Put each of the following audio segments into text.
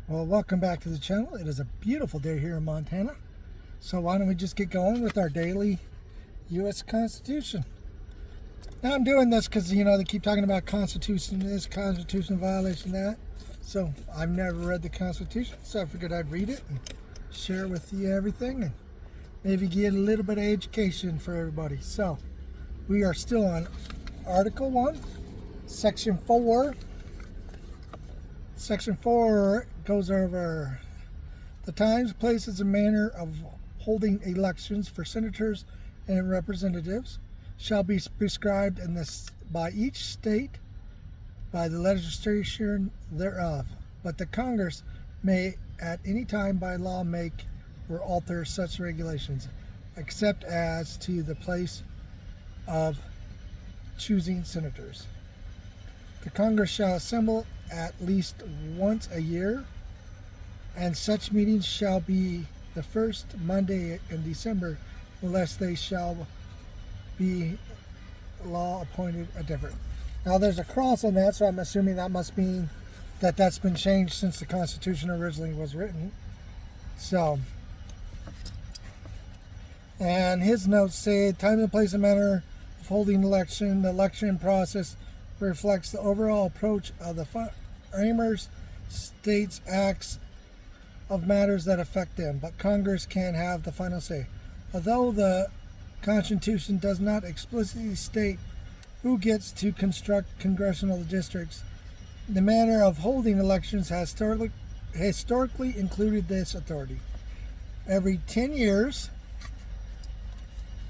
Well, welcome back to the channel. It is a beautiful day here in Montana. So why don't we just get going with our daily U.S. Constitution. Now I'm doing this because, they keep talking about Constitution this, Constitution violation that. So I've never read the Constitution, so I figured I'd read it and share with you everything and maybe get a little bit of education for everybody. So we are still on Article 1, Section 4. Section 4 goes over the times, places, and manner of holding elections for senators and representatives shall be prescribed in this by each state by the legislation thereof. But the Congress may at any time by law make or alter such regulations, except as to the place of choosing senators. The Congress shall assemble at least once a year, and such meetings shall be the first Monday in December, unless they shall be law appointed a different. Now there's a cross on that, so I'm assuming that must mean that that's been changed since the Constitution originally was written. So, and his notes say, time and place and manner of holding election. The election process reflects the overall approach of the framers, states, acts of matters that affect them, but Congress can have the final say. Although the Constitution does not explicitly state who gets to construct congressional districts, the manner of holding elections has historically included this authority. Every 10 years,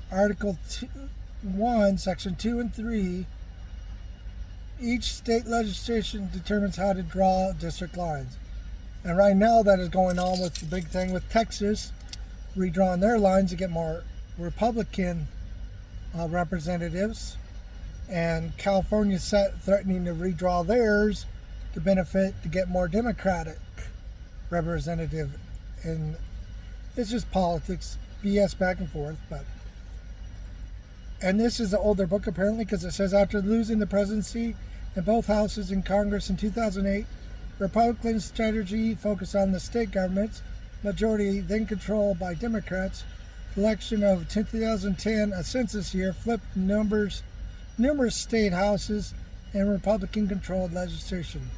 Article 1, Section 2 and 3, each state legislation determines how to draw district lines. And right now that is going on with the big thing with Texas redrawing their lines to get more Republican representatives, and California threatening to redraw theirs to get more Democratic representative. And it's just politics, BS back and forth. And this is an older book apparently, because it says after losing the presidency in both houses in Congress in 2008, Republican strategy focused on the state governments, majority then controlled by Democrats. Election of 2010, a census year, flipped numerous state houses and Republican-controlled legislation.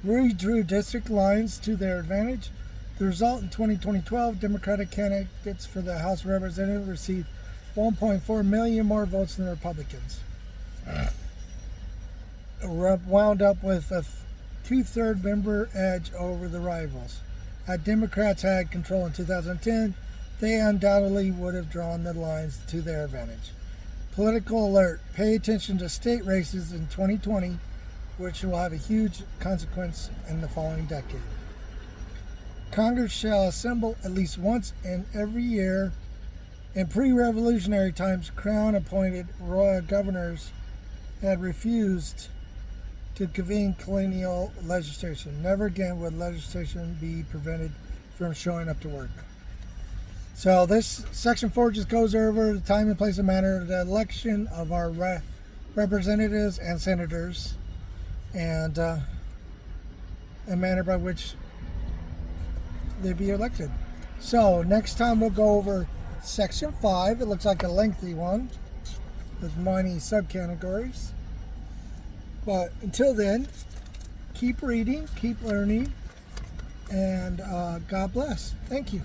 Redrew district lines to their advantage. The result in 2012, Democratic candidates for the House of Representatives received 1.4 million more votes than Republicans. Wound up with a two-third member edge over the rivals. Had Democrats had control in 2010, they undoubtedly would have drawn the lines to their advantage. Political alert. Pay attention to state races in 2020, which will have a huge consequence in the following decade. Congress shall assemble at least once in every year. In pre-revolutionary times, Crown-appointed royal governors had refused to convene colonial legislation. Never again would legislation be prevented from showing up to work. So this Section 4 just goes over the time and place and manner of the election of our representatives and senators, and a manner by which they be elected. So next time we'll go over Section 5. It looks like a lengthy one with many subcategories. But until then, keep reading, keep learning, and God bless. Thank you.